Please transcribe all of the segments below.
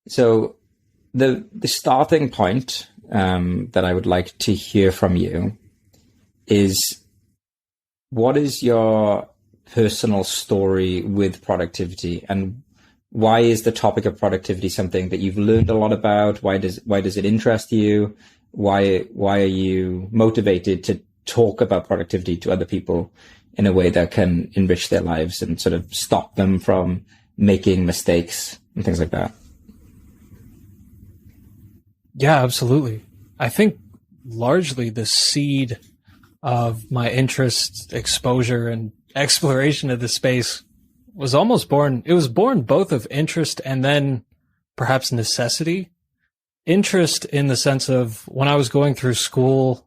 So the starting point that I would like to hear from you is, what is your personal story with productivity, and why is the topic of productivity something that you've learned a lot about? Why does it interest you? Why are you motivated to talk about productivity to other people in a way that can enrich their lives and sort of stop them from making mistakes and things like that? Yeah, absolutely. I think largely the seed of my interest, exposure, and exploration of the space was almost born. It was born both of interest and then perhaps necessity. Interest in the sense of when I was going through school,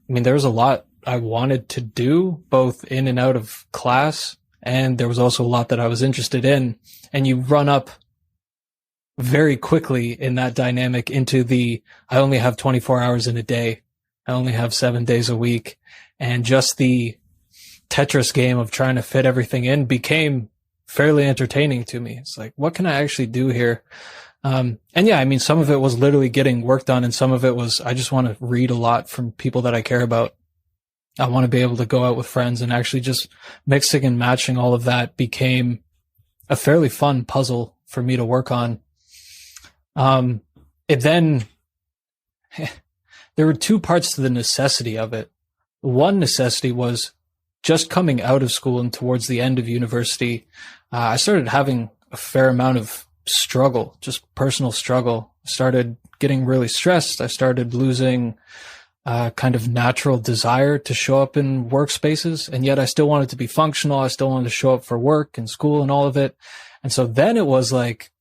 I mean, there was a lot I wanted to do both in and out of class. And there was also a lot that I was interested in. And you run up very quickly in that dynamic into I only have 24 hours in a day. I only have 7 days a week. And just the Tetris game of trying to fit everything in became fairly entertaining to me. It's like, what can I actually do here? And yeah, I mean, some of it was literally getting work done, and some of it was, I just want to read a lot from people that I care about. I want to be able to go out with friends, and actually just mixing and matching all of that became a fairly fun puzzle for me to work on. It then, there were two parts to the necessity of it. One necessity was just coming out of school and towards the end of university. I started having a fair amount of struggle, just personal struggle. I started getting really stressed. I started losing kind of natural desire to show up in workspaces. And yet I still wanted to be functional. I still wanted to show up for work and school and all of it. And so then it was like,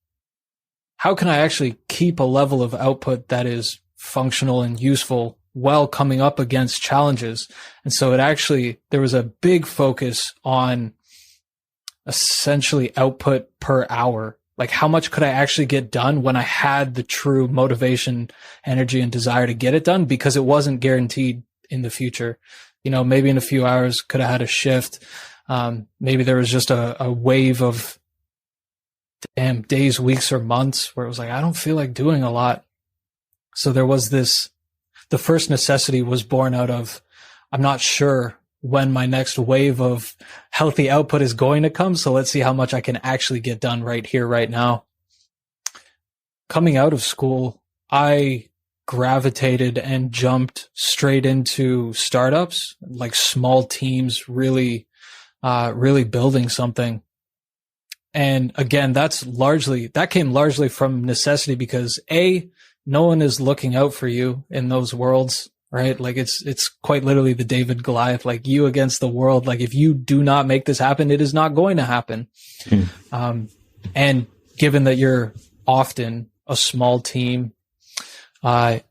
how can I actually keep a level of output that is functional and useful while coming up against challenges? And so there was a big focus on essentially output per hour. Like, how much could I actually get done when I had the true motivation, energy, and desire to get it done? Because it wasn't guaranteed in the future. You know, maybe in a few hours could have had a shift. Maybe there was just a wave of days, weeks, or months where it was like, I don't feel like doing a lot. So there was the first necessity was born out of, I'm not sure when my next wave of healthy output is going to come. So let's see how much I can actually get done right here, right now. Coming out of school, I gravitated and jumped straight into startups, like small teams, really building something. And again, that came largely from necessity, because no one is looking out for you in those worlds, right? Like it's quite literally the David Goliath, like you against the world. Like, if you do not make this happen, it is not going to happen. And given that you're often a small team, a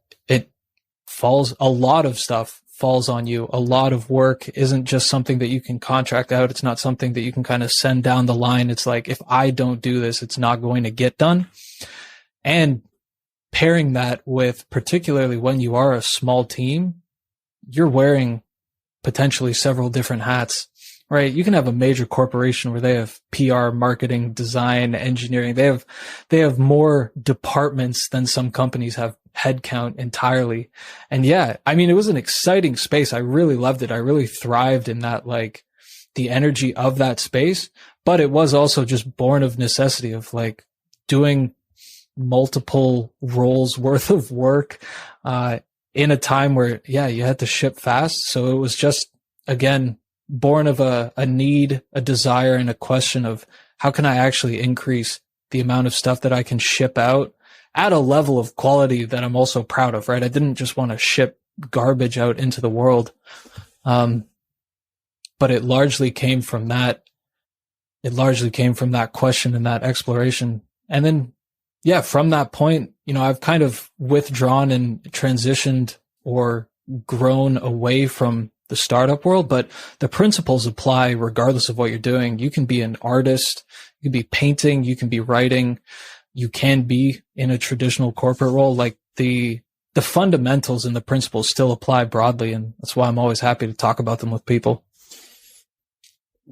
lot of stuff falls on you. A lot of work isn't just something that you can contract out. It's not something that you can kind of send down the line. It's like, if I don't do this, it's not going to get done. And pairing that with, particularly when you are a small team, you're wearing potentially several different hats, right? You can have a major corporation where they have PR, marketing, design, engineering. They have more departments than some companies have headcount entirely. And yeah, I mean, it was an exciting space. I really loved it. I really thrived in that, like, the energy of that space, but it was also just born of necessity of like doing multiple roles worth of work, in a time where, yeah, you had to ship fast. So it was just, again, born of a need, a desire, and a question of, how can I actually increase the amount of stuff that I can ship out at a level of quality that I'm also proud of, right? I didn't just want to ship garbage out into the world. But it largely came from that. It largely came from that question and that exploration. And then, yeah, from that point, I've kind of withdrawn and transitioned or grown away from the startup world, but the principles apply regardless of what you're doing. You can be an artist, you can be painting, you can be writing, you can be in a traditional corporate role. Like the fundamentals and the principles still apply broadly. And that's why I'm always happy to talk about them with people.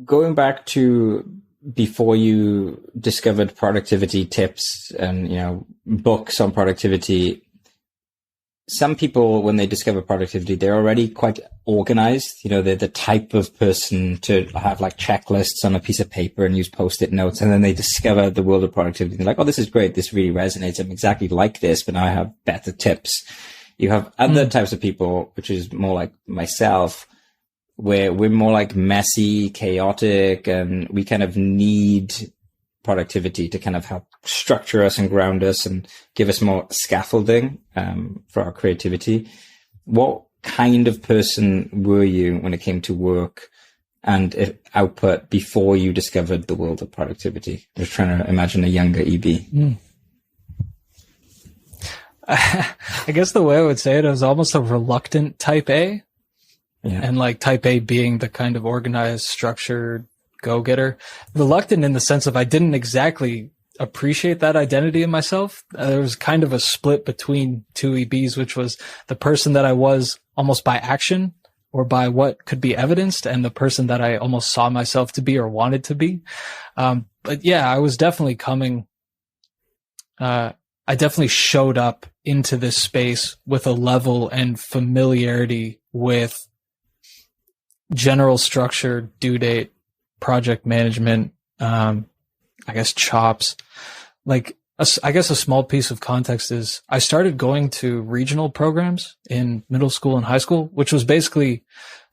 Going back to before you discovered productivity tips and, books on productivity, some people, when they discover productivity, they're already quite organized. They're the type of person to have like checklists on a piece of paper and use Post-it notes. And then they discover the world of productivity. They're like, oh, this is great. This really resonates. I'm exactly like this, but now I have better tips. You have other types of people, which is more like myself, where we're more like messy, chaotic, and we kind of need productivity to kind of help structure us and ground us and give us more scaffolding for our creativity. What kind of person were you when it came to work and output before you discovered the world of productivity? I'm just trying to imagine a younger EB. I guess the way I would say it is almost a reluctant type A. Yeah. And like type A being the kind of organized, structured go-getter. Reluctant in the sense of I didn't exactly appreciate that identity in myself. There was kind of a split between two EBs, which was the person that I was almost by action or by what could be evidenced, and the person that I almost saw myself to be or wanted to be. But yeah, I was definitely coming, I definitely showed up into this space with a level and familiarity with general structure, due date, project management, I guess chops. Like, I guess a small piece of context is I started going to regional programs in middle school and high school, which was basically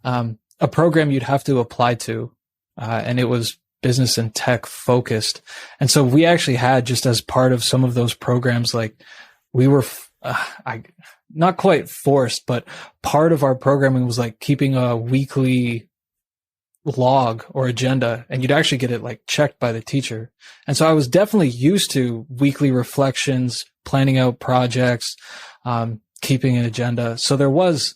a program you'd have to apply to, and it was business and tech focused. And so we actually had, just as part of some of those programs, like we were, not quite forced, but part of our programming was like keeping a weekly log or agenda, and you'd actually get it like checked by the teacher. And so I was definitely used to weekly reflections, planning out projects, keeping an agenda. So there was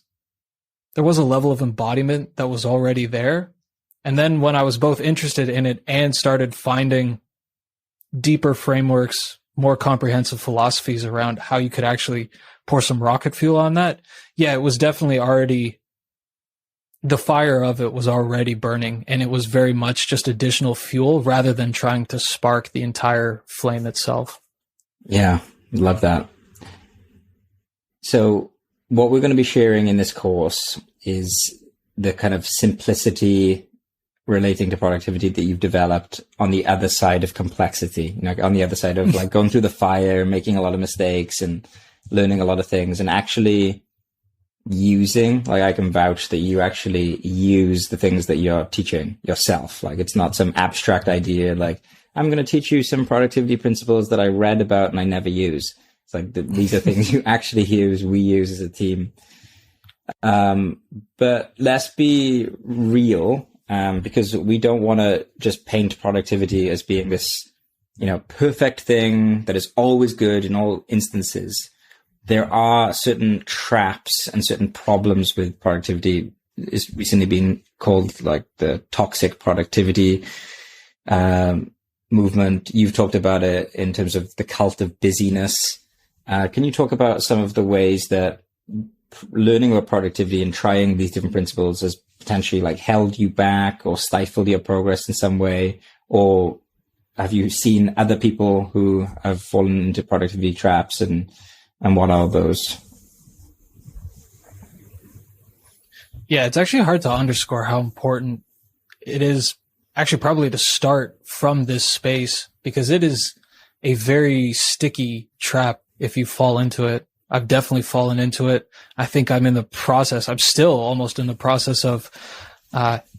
a level of embodiment that was already there. And then when I was both interested in it and started finding deeper frameworks, more comprehensive philosophies around how you could actually pour some rocket fuel on that, yeah, it was definitely already, the fire of it was already burning, and it was very much just additional fuel rather than trying to spark the entire flame itself. Yeah, love that. So what we're going to be sharing in this course is the kind of simplicity relating to productivity that you've developed on the other side of complexity, on the other side of like going through the fire, making a lot of mistakes and learning a lot of things, and actually using, like I can vouch that you actually use the things that you're teaching yourself. Like it's not some abstract idea, like I'm going to teach you some productivity principles that I read about and I never use. It's like these are things you actually use, we use as a team. But let's be real, because we don't want to just paint productivity as being this, perfect thing that is always good in all instances. There are certain traps and certain problems with productivity. It's recently been called like the toxic productivity movement. You've talked about it in terms of the cult of busyness. Can you talk about some of the ways that learning about productivity and trying these different principles has potentially like held you back or stifled your progress in some way? Or have you seen other people who have fallen into productivity traps, and what are those? Yeah, it's actually hard to underscore how important it is actually probably to start from this space, because it is a very sticky trap if you fall into it. I've definitely fallen into it. I think I'm still almost in the process of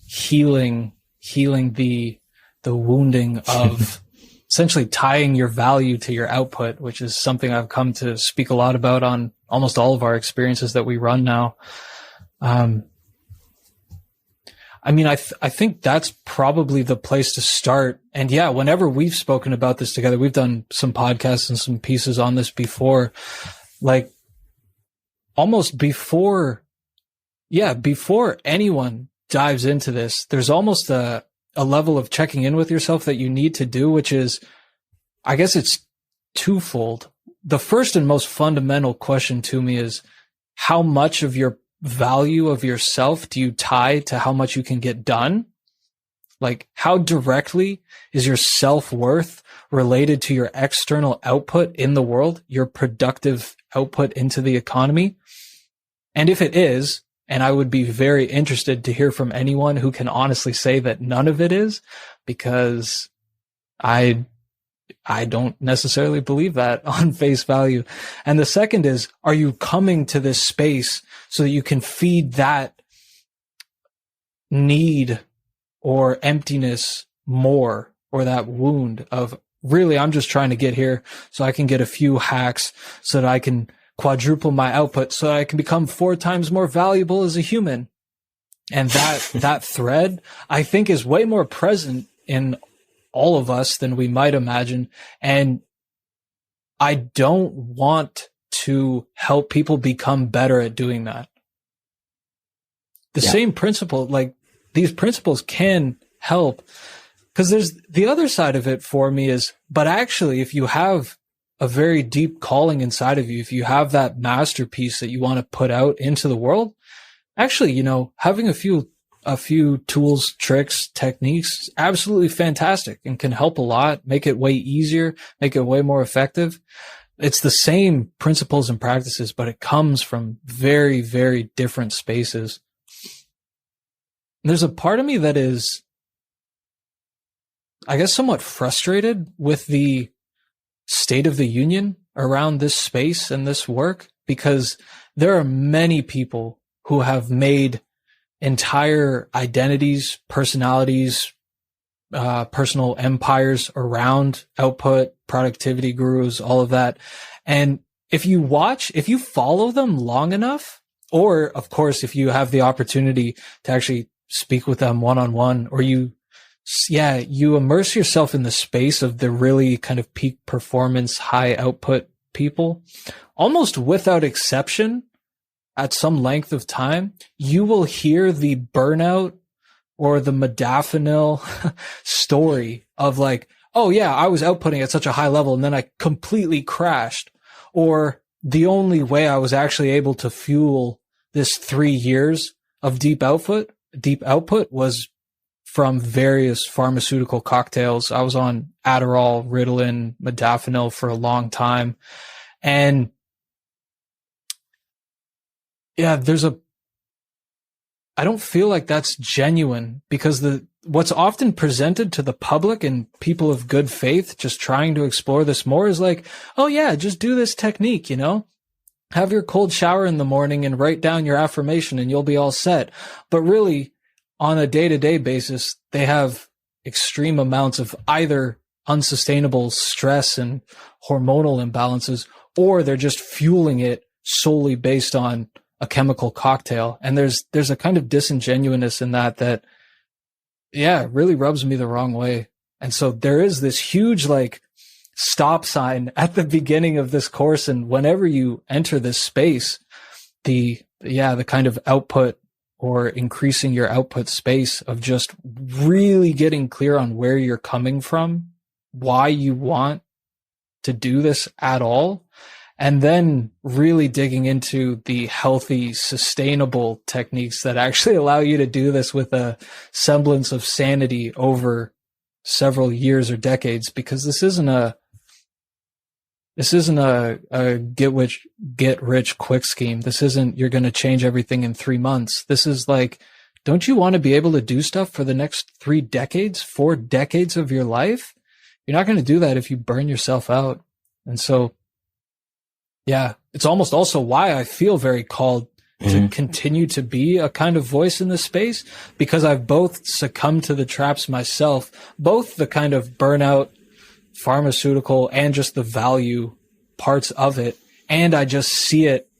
healing the wounding of essentially tying your value to your output, which is something I've come to speak a lot about on almost all of our experiences that we run now. I think that's probably the place to start. And yeah, whenever we've spoken about this together, we've done some podcasts and some pieces on this before, like almost before anyone dives into this, there's almost a level of checking in with yourself that you need to do, which is, I guess it's twofold. The first and most fundamental question to me is, how much of your value of yourself do you tie to how much you can get done? Like, how directly is your self-worth related to your external output in the world, your productive output into the economy? And if it is, and I would be very interested to hear from anyone who can honestly say that none of it is, because I don't necessarily believe that on face value. And the second is, are you coming to this space so that you can feed that need or emptiness more, or that wound of, really, I'm just trying to get here so I can get a few hacks so that I can quadruple my output so that I can become 4 times more valuable as a human. And that thread, I think, is way more present in all of us than we might imagine. And I don't want to help people become better at doing that. The same principle, like, these principles can help, because there's the other side of it for me is, but actually, if you have a very deep calling inside of you, if you have that masterpiece that you want to put out into the world, actually, you know, having a few tools, tricks, techniques, absolutely fantastic and can help a lot, make it way easier, make it way more effective. It's the same principles and practices, but it comes from very, very different spaces. There's a part of me that is, I guess, somewhat frustrated with the state of the union around this space and this work, because there are many people who have made entire identities, personalities, personal empires around output, productivity gurus, all of that. And if you follow them long enough, or of course, if you have the opportunity to actually speak with them one-on-one, or you immerse yourself in the space of the really kind of peak performance, high output people, almost without exception, at some length of time, you will hear the burnout or the modafinil story of like, oh yeah, I was outputting at such a high level and then I completely crashed. Or the only way I was actually able to fuel this 3 years of deep output was from various pharmaceutical cocktails. I was on Adderall, Ritalin, modafinil for a long time. And yeah, I don't feel like that's genuine, because what's often presented to the public and people of good faith just trying to explore this more is like, oh yeah, just do this technique, you know, have your cold shower in the morning and write down your affirmation and you'll be all set. But really, on a day-to-day basis, they have extreme amounts of either unsustainable stress and hormonal imbalances, or they're just fueling it solely based on a chemical cocktail. And there's a kind of disingenuousness in that really rubs me the wrong way. And so there is this huge like stop sign at the beginning of this course. And whenever you enter this space, the kind of output or increasing your output space of just really getting clear on where you're coming from, why you want to do this at all, and then really digging into the healthy, sustainable techniques that actually allow you to do this with a semblance of sanity over several years or decades, because this isn't a get rich quick scheme. This isn't, you're going to change everything in 3 months. This is like, don't you want to be able to do stuff for the next 3 decades, 4 decades of your life? You're not going to do that if you burn yourself out. And so, yeah, it's almost also why I feel very called to continue to be a kind of voice in this space, because I've both succumbed to the traps myself, both the kind of burnout, pharmaceutical, and just the value parts of it. And I just see it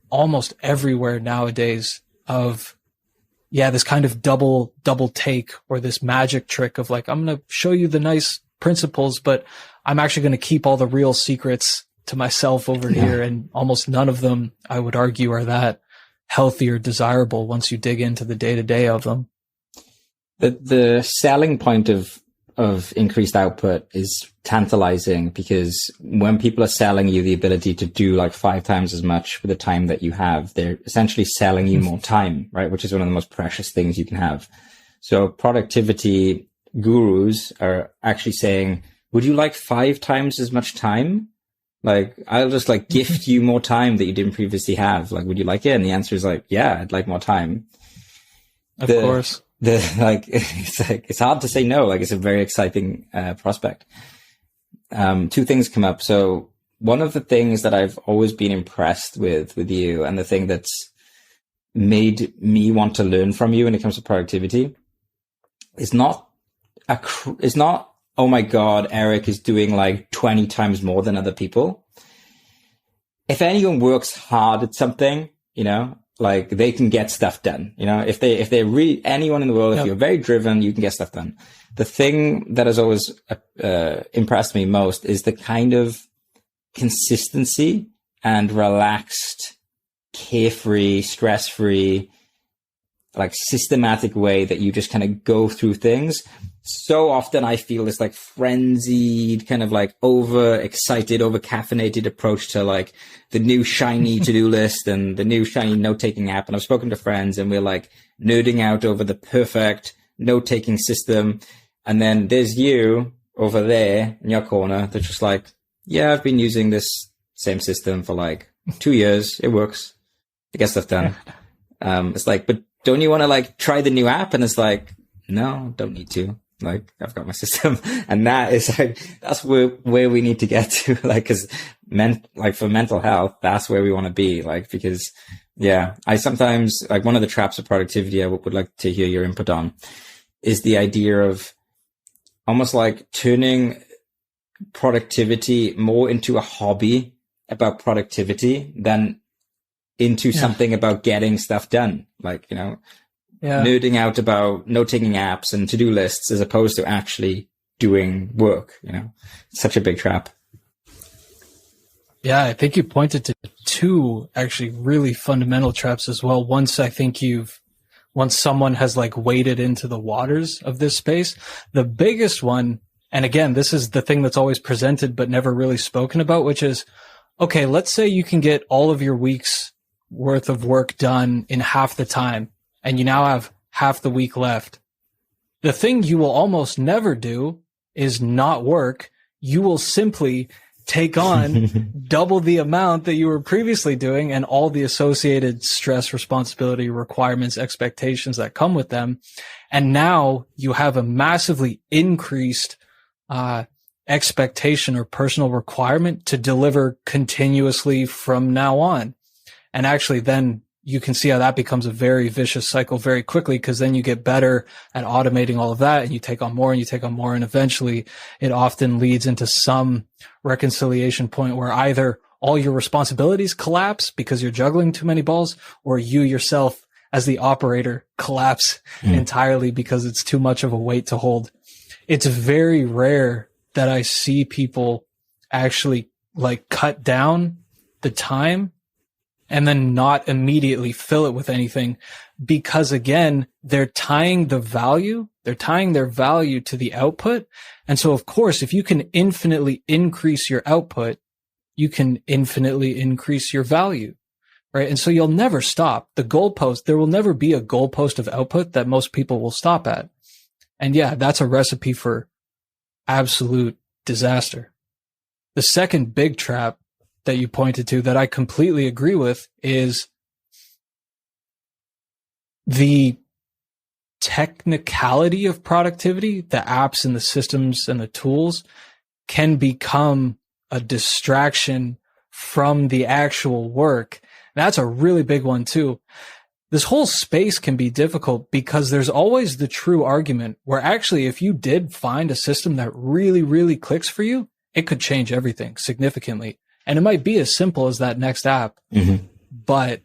almost everywhere nowadays of, this kind of double take, or this magic trick of like, I'm going to show you the nice principles, but I'm actually going to keep all the real secrets to myself over here. And almost none of them, I would argue, are that healthy or desirable once you dig into the day-to-day of them. The selling point of increased output is tantalizing, because when people are selling you the ability to do like 5 times as much for the time that you have, they're essentially selling you more time, right? Which is one of the most precious things you can have. So productivity gurus are actually saying, would you like 5 times as much time? Like, I'll just like gift you more time that you didn't previously have. Like, would you like it? And the answer is like, yeah, I'd like more time. Of course. It's hard to say no. Like, it's a very exciting prospect. 2 things come up. So one of the things that I've always been impressed with you, and the thing that's made me want to learn from you when it comes to productivity, is not, oh my God, Eric is doing like 20 times more than other people. If anyone works hard at something, you know, like they can get stuff done. You know, if they're really anyone in the world, if you're very driven, you can get stuff done. The thing that has always impressed me most is the kind of consistency and relaxed, carefree, stress-free, like systematic way that you just kind of go through things. So often I feel this like frenzied, kind of like over-excited, over-caffeinated approach to like the new shiny to-do list and the new shiny note-taking app. And I've spoken to friends and we're like nerding out over the perfect note-taking system. And then there's you over there in your corner that's just like, yeah, I've been using this same system for like 2 years. It works. I get stuff done. It's like, but don't you want to like try the new app? And it's like, no, don't need to. Like, I've got my system. And that is like, that's where we need to get to. Like, cause for mental health, that's where we want to be. Like, because yeah, I sometimes like one of the traps of productivity I would like to hear your input on is the idea of almost like turning productivity more into a hobby about productivity than into something about getting stuff done. Like, you know, nerding out about note-taking apps and to-do lists as opposed to actually doing work, you know. It's such a big trap. Yeah, I think you pointed to 2 actually really fundamental traps as well. Once someone has like waded into the waters of this space, the biggest one, and again, this is the thing that's always presented but never really spoken about, which is, okay, let's say you can get all of your week's worth of work done in half the time, and you now have half the week left. The thing you will almost never do is not work. You will simply take on double the amount that you were previously doing and all the associated stress, responsibility, requirements, expectations that come with them. And now you have a massively increased expectation or personal requirement to deliver continuously from now on. And actually then you can see how that becomes a very vicious cycle very quickly, because then you get better at automating all of that and you take on more and you take on more. And eventually it often leads into some reconciliation point where either all your responsibilities collapse because you're juggling too many balls, or you yourself as the operator collapse entirely because it's too much of a weight to hold. It's very rare that I see people actually like cut down the time and then not immediately fill it with anything, because again, they're tying their value to the output. And so of course, if you can infinitely increase your output, you can infinitely increase your value, right? And so you'll never stop. There will never be a goalpost of output that most people will stop at. And yeah, that's a recipe for absolute disaster. The second big trap that you pointed to that I completely agree with is the technicality of productivity. The apps and the systems and the tools can become a distraction from the actual work. That's a really big one too. This whole space can be difficult because there's always the true argument where actually if you did find a system that really, really clicks for you, it could change everything significantly. And it might be as simple as that next app, but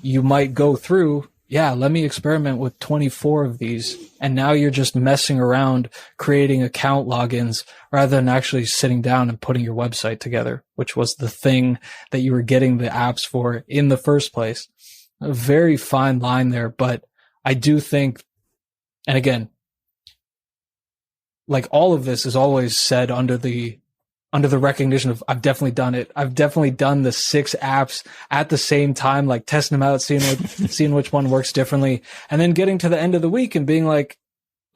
you might go through, let me experiment with 24 of these. And now you're just messing around creating account logins rather than actually sitting down and putting your website together, which was the thing that you were getting the apps for in the first place. A very fine line there, but I do think, and again, like all of this is always said under the recognition of I've definitely done it. I've definitely done the 6 apps at the same time, like testing them out, seeing which one works differently, and then getting to the end of the week and being like,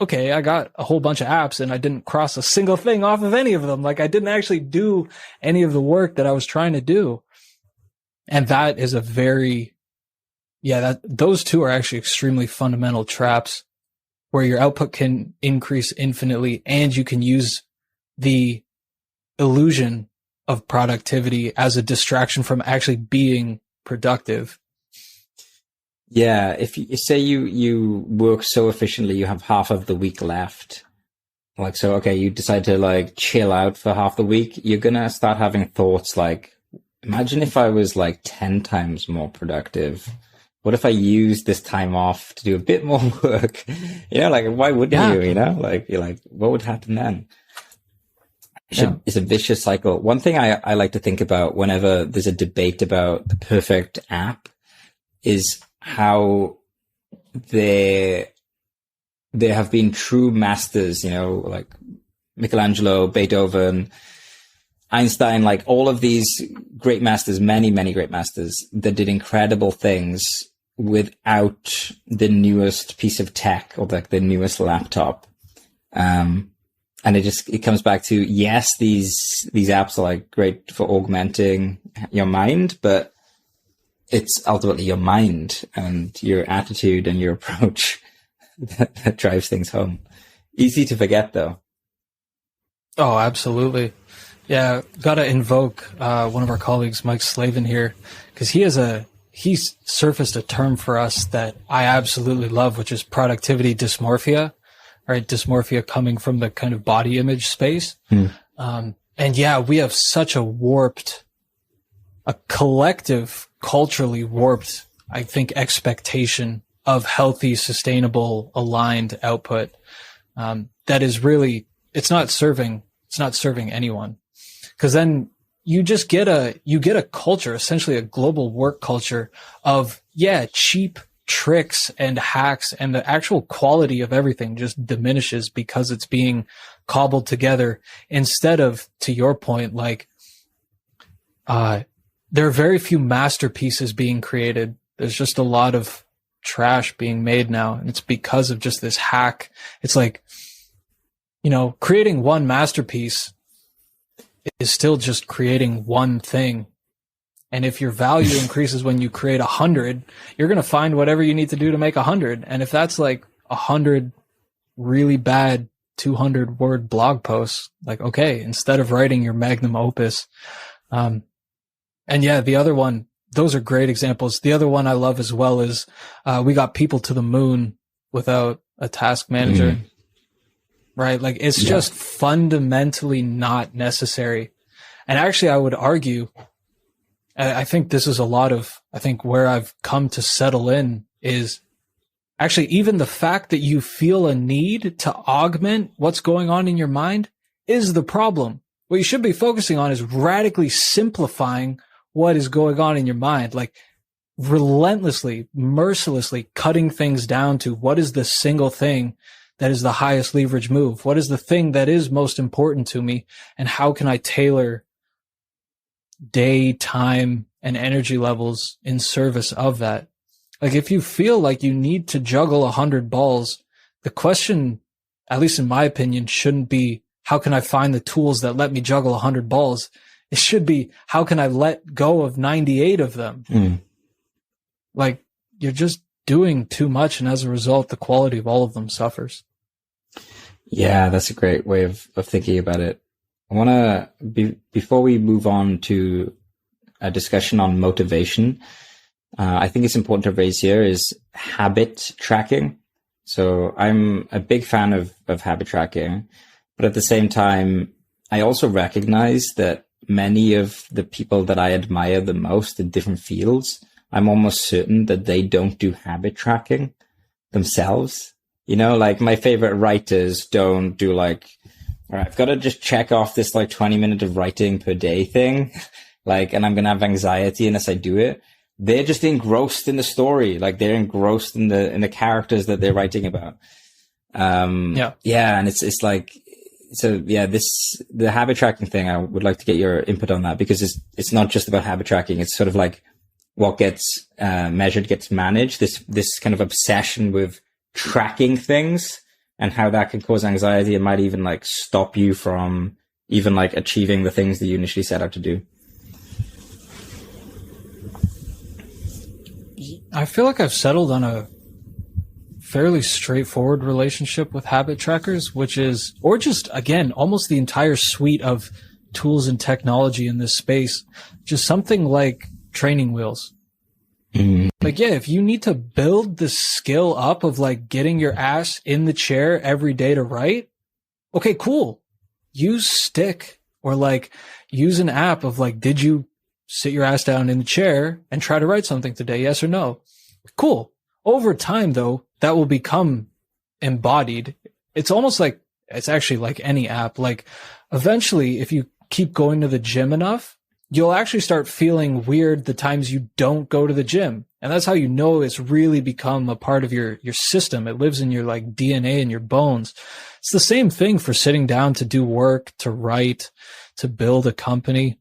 okay, I got a whole bunch of apps and I didn't cross a single thing off of any of them. Like I didn't actually do any of the work that I was trying to do. And that is a very, those two are actually extremely fundamental traps where your output can increase infinitely and you can use the illusion of productivity as a distraction from actually being productive. Yeah, if you say you work so efficiently, you have half of the week left. Like, so, okay, you decide to like chill out for half the week. You're going to start having thoughts like, imagine if I was like 10 times more productive. What if I used this time off to do a bit more work? Like, why wouldn't you, like, you're like, what would happen then? It's a vicious cycle. One thing I like to think about whenever there's a debate about the perfect app is how there have been true masters, like Michelangelo, Beethoven, Einstein, like all of these great masters, many, many great masters that did incredible things without the newest piece of tech or like the newest laptop. And it comes back to, yes, these apps are like great for augmenting your mind, but it's ultimately your mind and your attitude and your approach that drives things home. Easy to forget though. Oh, absolutely. Yeah. Got to invoke, one of our colleagues, Mike Slavin here, because he's surfaced a term for us that I absolutely love, which is productivity dysmorphia, right? Dysmorphia coming from the kind of body image space. And yeah, we have such a collective, culturally warped, I think, expectation of healthy, sustainable, aligned output. That is really, it's not serving anyone. Cause then you just get a culture, essentially a global work culture of, cheap tricks and hacks, and the actual quality of everything just diminishes because it's being cobbled together instead of, to your point, like, there are very few masterpieces being created. There's just a lot of trash being made now. And it's because of just this hack. It's like, creating one masterpiece is still just creating one thing. And if your value increases when you create 100, you're going to find whatever you need to do to make 100. And if that's like 100 really bad 200-word blog posts, like, okay, instead of writing your magnum opus, and yeah, the other one, those are great examples. The other one I love as well is, we got people to the moon without a task manager, right? Like it's just fundamentally not necessary. And actually I would argue, I think this is where I've come to settle in is actually even the fact that you feel a need to augment what's going on in your mind is the problem. What you should be focusing on is radically simplifying what is going on in your mind, like relentlessly, mercilessly cutting things down to what is the single thing that is the highest leverage move? What is the thing that is most important to me? And how can I tailor day, time, and energy levels in service of that? Like if you feel like you need to juggle 100 balls, the question, at least in my opinion, shouldn't be, how can I find the tools that let me juggle 100 balls? It should be, how can I let go of 98 of them? Like you're just doing too much. And as a result, the quality of all of them suffers. Yeah, that's a great way of thinking about it. I want to, before we move on to a discussion on motivation, I think it's important to raise here is habit tracking. So I'm a big fan of habit tracking, but at the same time, I also recognize that many of the people that I admire the most in different fields, I'm almost certain that they don't do habit tracking themselves. Like my favorite writers don't do like, all right, I've got to just check off this like 20 minutes of writing per day thing. Like, and I'm going to have anxiety unless I do it. They're just engrossed in the story. Like they're engrossed in the characters that they're writing about. And it's like, so yeah, the habit tracking thing, I would like to get your input on that because it's not just about habit tracking. It's sort of like what gets measured gets managed. This kind of obsession with tracking things and how that can cause anxiety and might even like stop you from even like achieving the things that you initially set out to do? I feel like I've settled on a fairly straightforward relationship with habit trackers, which is, or just again, almost the entire suite of tools and technology in this space, just something like training wheels. Like, yeah, if you need to build the skill up of like getting your ass in the chair every day to write, okay, cool. Use Stick or like use an app of like, did you sit your ass down in the chair and try to write something today? Yes or no? Cool. Over time though, that will become embodied. It's almost like, it's actually like any app. Like eventually, if you keep going to the gym enough, you'll actually start feeling weird the times you don't go to the gym. And that's how you know it's really become a part of your system. It lives in your like DNA and your bones. It's the same thing for sitting down to do work, to write, to build a company.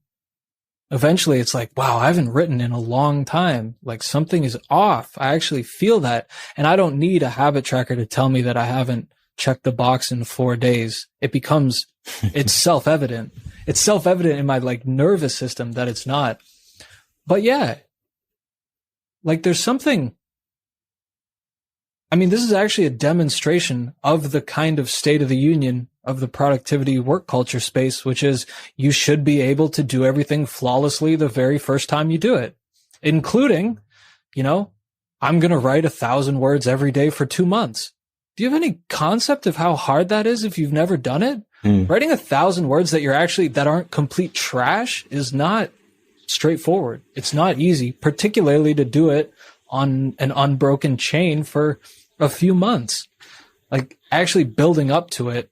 Eventually it's like, wow, I haven't written in a long time. Like something is off. I actually feel that. And I don't need a habit tracker to tell me that I haven't checked the box in 4 days. It becomes, it's self-evident. It's self-evident in my like nervous system that it's not. But yeah, like there's something, I mean, this is actually a demonstration of the kind of state of the union of the productivity work culture space, which is you should be able to do everything flawlessly the very first time you do it, including, you know, I'm going to write 1,000 words every day for 2 months. Do you have any concept of how hard that is if you've never done it? Writing 1,000 words that aren't complete trash is not straightforward. It's not easy, particularly to do it on an unbroken chain for a few months. Like actually building up to it.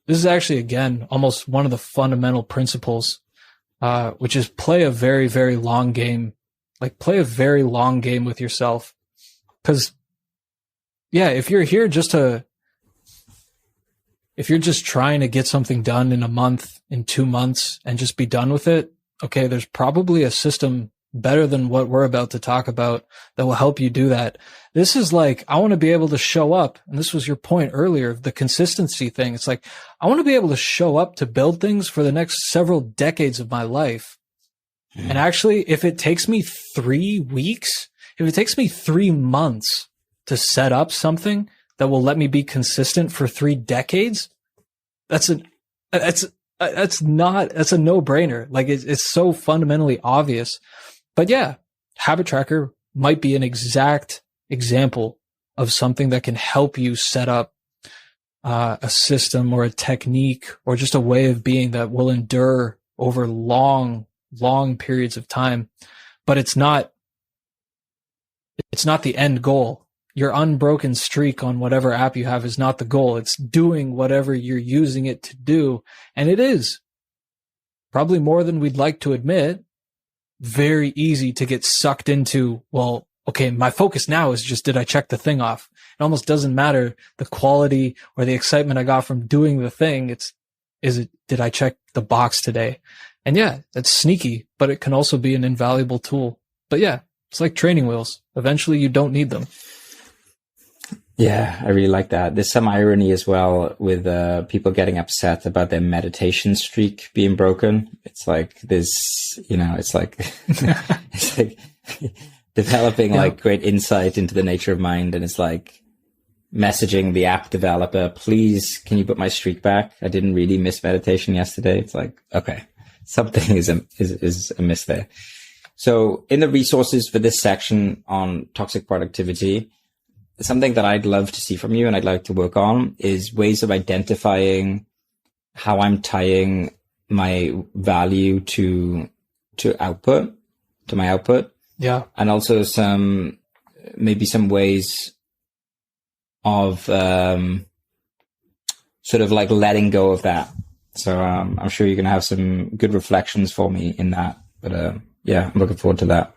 This is actually, again, almost one of the fundamental principles, which is play a very, very long game. Like play a very long game with yourself. Because, yeah, if you're just trying to get something done in a month, in 2 months, and just be done with it, okay, there's probably a system better than what we're about to talk about that will help you do that. This is like, I want to be able to show up. And this was your point earlier, the consistency thing. It's like, I want to be able to show up to build things for the next several decades of my life. And actually, if it takes me 3 weeks, if it takes me 3 months to set up something that will let me be consistent for 3 decades, that's a no-brainer. Like it's so fundamentally obvious. But yeah, habit tracker might be an exact example of something that can help you set up a system or a technique or just a way of being that will endure over long periods of time. But it's not the end goal. Your unbroken streak on whatever app you have is not the goal. It's doing whatever you're using it to do. And it is probably more than we'd like to admit, very easy to get sucked into, well, okay, my focus now is just, did I check the thing off? It almost doesn't matter the quality or the excitement I got from doing the thing. Did I check the box today? And yeah, that's sneaky, but it can also be an invaluable tool. But yeah, it's like training wheels. Eventually you don't need them. Yeah, I really like that. There's some irony as well with people getting upset about their meditation streak being broken. It's like it's like developing like great insight into the nature of mind. And it's like messaging the app developer, please, can you put my streak back? I didn't really miss meditation yesterday. It's like, okay, something is amiss there. So in the resources for this section on toxic productivity, something that I'd love to see from you and I'd like to work on is ways of identifying how I'm tying my value to my output. Yeah. And also maybe some ways of sort of like letting go of that. So I'm sure you're going to have some good reflections for me in that. But yeah, I'm looking forward to that.